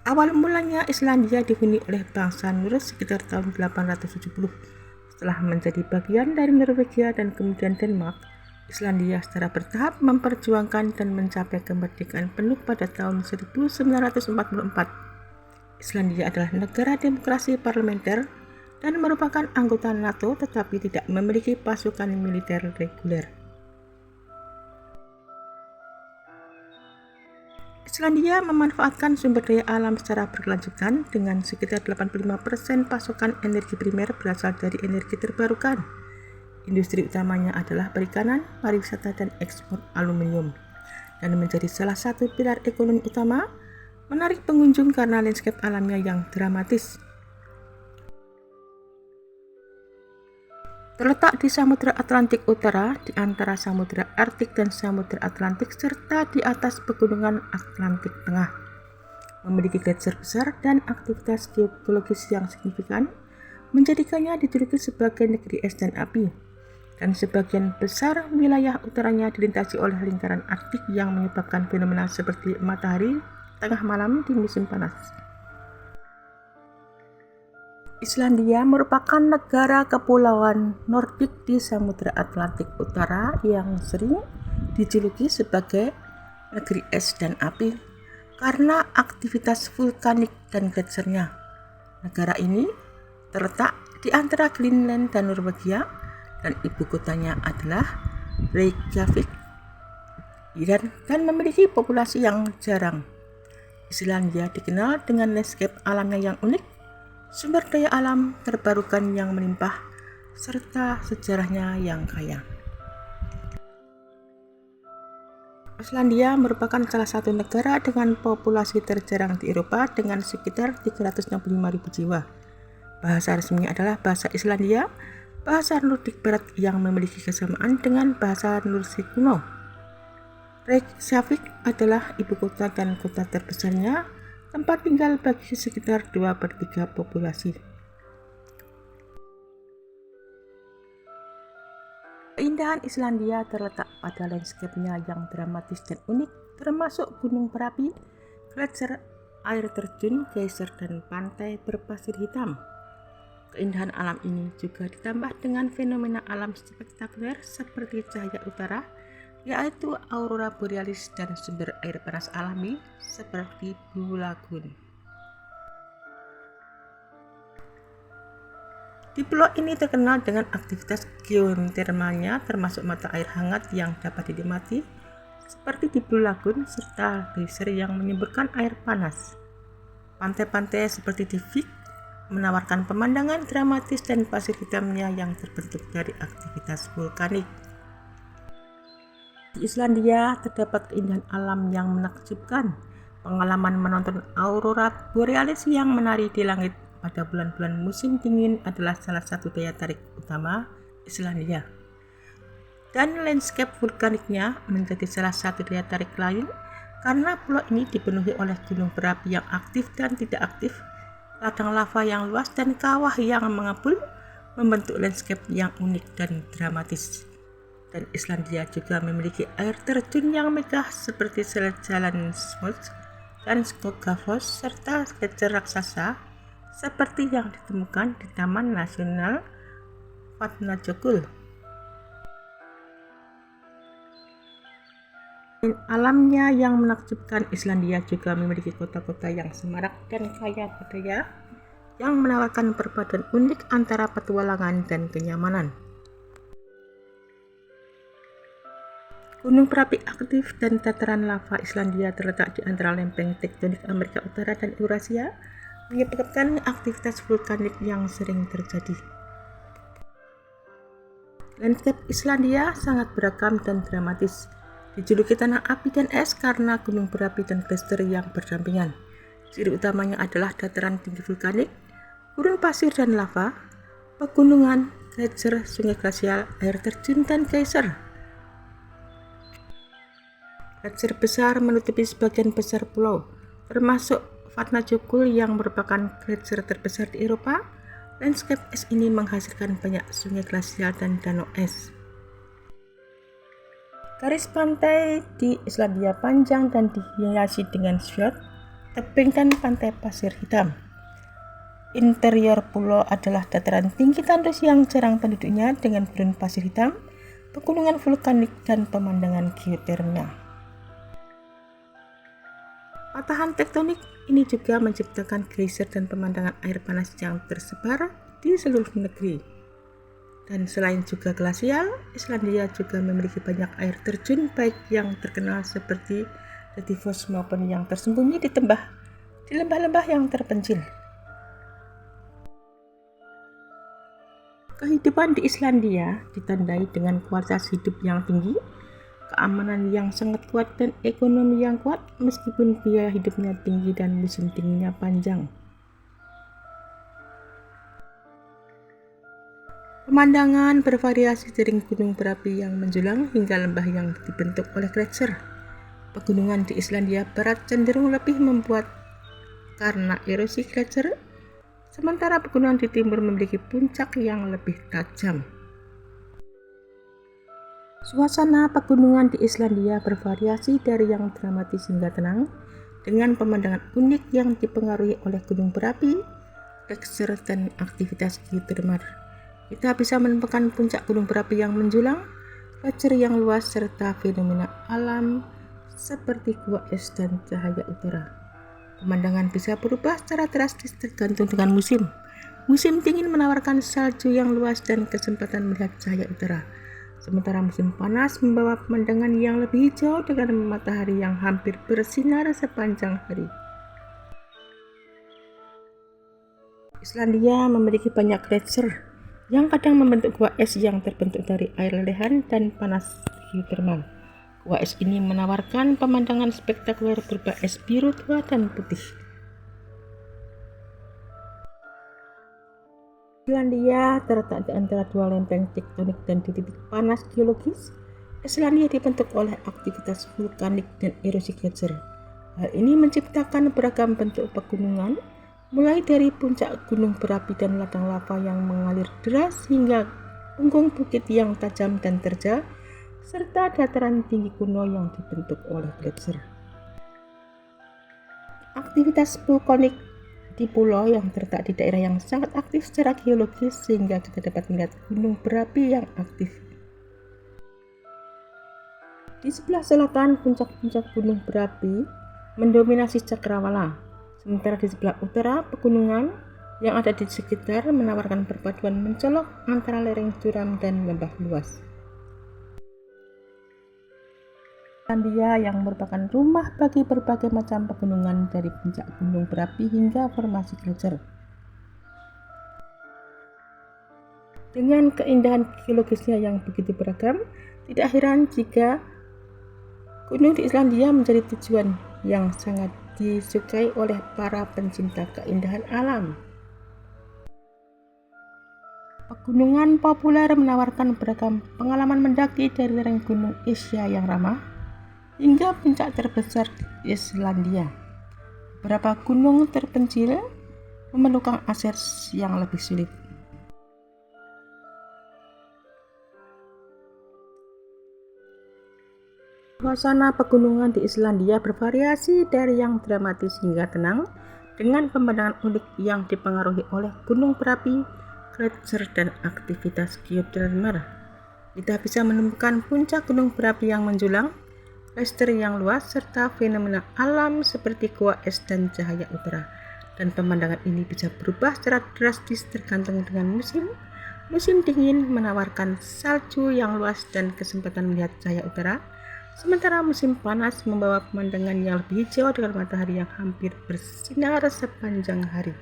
Awal mulanya Islandia dihuni oleh bangsa Norwegia sekitar tahun 870. Setelah menjadi bagian dari Norwegia dan kemudian Denmark, Islandia secara bertahap memperjuangkan dan mencapai kemerdekaan penuh pada tahun 1944. Islandia adalah negara demokrasi parlementer dan merupakan anggota NATO tetapi tidak memiliki pasukan militer reguler. Islandia memanfaatkan sumber daya alam secara berkelanjutan dengan sekitar 85% pasokan energi primer berasal dari energi terbarukan. Industri utamanya adalah perikanan, pariwisata, dan ekspor aluminium, dan menjadi salah satu pilar ekonomi utama, menarik pengunjung karena landscape alamnya yang dramatis. Terletak di Samudra Atlantik Utara, di antara Samudra Arktik dan Samudra Atlantik, serta di atas pegunungan Atlantik Tengah. Memiliki glasier besar dan aktivitas geologis yang signifikan, menjadikannya dijuluki sebagai negeri es dan api. Dan sebagian besar wilayah utaranya dilintasi oleh lingkaran Arktik yang menyebabkan fenomena seperti matahari tengah malam di musim panas. Islandia merupakan negara kepulauan Nordik di Samudra Atlantik Utara yang sering dijuluki sebagai negeri es dan api karena aktivitas vulkanik dan gletsernya. Negara ini terletak di antara Greenland dan Norwegia dan ibu kotanya adalah Reykjavik dan memiliki populasi yang jarang. Islandia dikenal dengan landscape alamnya yang unik, sumber daya alam terbarukan yang melimpah, serta sejarahnya yang kaya. Islandia merupakan salah satu negara dengan populasi terjarang di Eropa dengan sekitar 365.000 jiwa. Bahasa resminya adalah bahasa Islandia, bahasa Nordik Barat yang memiliki kesamaan dengan bahasa Norse kuno. Reykjavik adalah ibu kota dan kota terbesarnya, tempat tinggal bagi sekitar 2/3 populasi. Keindahan Islandia terletak pada landscape-nya yang dramatis dan unik, termasuk gunung berapi, gletser, air terjun, geyser, dan pantai berpasir hitam. Keindahan alam ini juga ditambah dengan fenomena alam spektakuler seperti cahaya utara, yaitu aurora borealis, dan sumber air panas alami seperti Blue Lagoon. Di pulau ini terkenal dengan aktivitas geotermalnya termasuk mata air hangat yang dapat dinikmati seperti di Blue Lagoon serta geyser yang menyemburkan air panas. Pantai-pantai seperti di Vik menawarkan pemandangan dramatis dan pasir hitamnya yang terbentuk dari aktivitas vulkanik. Di Islandia terdapat keindahan alam yang menakjubkan. Pengalaman menonton aurora borealis yang menari di langit pada bulan-bulan musim dingin adalah salah satu daya tarik utama Islandia. Dan landscape vulkaniknya menjadi salah satu daya tarik lain karena pulau ini dipenuhi oleh gunung berapi yang aktif dan tidak aktif, ladang lava yang luas, dan kawah yang mengepul, membentuk landscape yang unik dan dramatis. Dan Islandia juga memiliki air terjun yang megah seperti Jalan Smuts dan Skogafoss serta gletser raksasa seperti yang ditemukan di Taman Nasional Vatnajökull. Alamnya yang menakjubkan, Islandia juga memiliki kota-kota yang semarak dan kaya budaya yang menawarkan perpaduan unik antara petualangan dan kenyamanan. Gunung berapi aktif dan dataran lava Islandia terletak di antara lempeng tektonik Amerika Utara dan Eurasia, menyebabkan aktivitas vulkanik yang sering terjadi. Landscape Islandia sangat beragam dan dramatis, dijuluki tanah api dan es karena gunung berapi dan gletser yang berdampingan. Ciri utamanya adalah dataran tinggi vulkanik, gurun pasir dan lava, pegunungan, gletser, sungai glasial, air terjun, dan geyser. Gletser besar menutupi sebagian besar pulau, termasuk Vatnajökull yang merupakan gletser terbesar di Eropa. Landscape es ini menghasilkan banyak sungai glasial dan danau es. Garis pantai di Islandia panjang dan dihiasi dengan fjord, tebing dan pantai pasir hitam. Interior pulau adalah dataran tinggi tandus yang jarang penduduknya dengan gurun pasir hitam, pegunungan vulkanik, dan pemandangan geotermal. Patahan tektonik ini juga menciptakan geyser dan pemandangan air panas yang tersebar di seluruh negeri. Dan selain juga glasial, Islandia juga memiliki banyak air terjun baik yang terkenal seperti Letifoss maupun yang tersembunyi di lembah-lembah yang terpencil. Kehidupan di Islandia ditandai dengan kualitas hidup yang tinggi, keamanan yang sangat kuat, dan ekonomi yang kuat meskipun biaya hidupnya tinggi dan musim dinginnya panjang. Pemandangan bervariasi dari gunung berapi yang menjulang hingga lembah yang dibentuk oleh gletser. Pegunungan di Islandia Barat cenderung lebih membuat karena erosi gletser, sementara pegunungan di timur memiliki puncak yang lebih tajam. Suasana pegunungan di Islandia bervariasi dari yang dramatis hingga tenang, dengan pemandangan unik yang dipengaruhi oleh gunung berapi, gletser, dan aktivitas geotermal. Kita bisa menemukan puncak gunung berapi yang menjulang, gletser yang luas, serta fenomena alam seperti gua es dan cahaya utara. Pemandangan bisa berubah secara drastis tergantung dengan musim. Musim dingin menawarkan salju yang luas dan kesempatan melihat cahaya utara, sementara musim panas membawa pemandangan yang lebih hijau dengan matahari yang hampir bersinar sepanjang hari. Islandia memiliki banyak gletser yang kadang membentuk gua es yang terbentuk dari air lelehan dan panas geotermal. Gua es ini menawarkan pemandangan spektakuler berupa es biru tua dan putih. Islandia terletak di antara dua lempeng tektonik dan di titik panas geologis. Islandia dibentuk oleh aktivitas vulkanik dan erosi gletser. Hal ini menciptakan beragam bentuk pegunungan, mulai dari puncak gunung berapi dan ladang lava yang mengalir deras hingga punggung bukit yang tajam dan terjal, serta dataran tinggi kuno yang dibentuk oleh gletser. Aktivitas vulkanik di pulau yang terletak di daerah yang sangat aktif secara geologis sehingga kita dapat melihat gunung berapi yang aktif. Di sebelah selatan, puncak-puncak gunung berapi mendominasi cakrawala, sementara di sebelah utara, pegunungan yang ada di sekitar menawarkan perpaduan mencolok antara lereng curam dan lembah luas. Islandia yang merupakan rumah bagi berbagai macam pegunungan dari puncak gunung berapi hingga formasi gletser. Dengan keindahan geologisnya yang begitu beragam, tidak heran jika gunung di Islandia menjadi tujuan yang sangat disukai oleh para pencinta keindahan alam. Pegunungan populer menawarkan beragam pengalaman mendaki dari lereng gunung Asia yang ramah hingga puncak terbesar di Islandia. Beberapa gunung terpencil memerlukan akses yang lebih sulit. Suasana pegunungan di Islandia bervariasi dari yang dramatis hingga tenang, dengan pemandangan unik yang dipengaruhi oleh gunung berapi, gletser, dan aktivitas geotermal. Kita bisa menemukan puncak gunung berapi yang menjulang, gletser yang luas, serta fenomena alam seperti gua es dan cahaya utara. Dan pemandangan ini bisa berubah secara drastis tergantung dengan musim. Musim dingin menawarkan salju yang luas dan kesempatan melihat cahaya utara, sementara musim panas membawa pemandangan yang lebih hijau dengan matahari yang hampir bersinar sepanjang hari.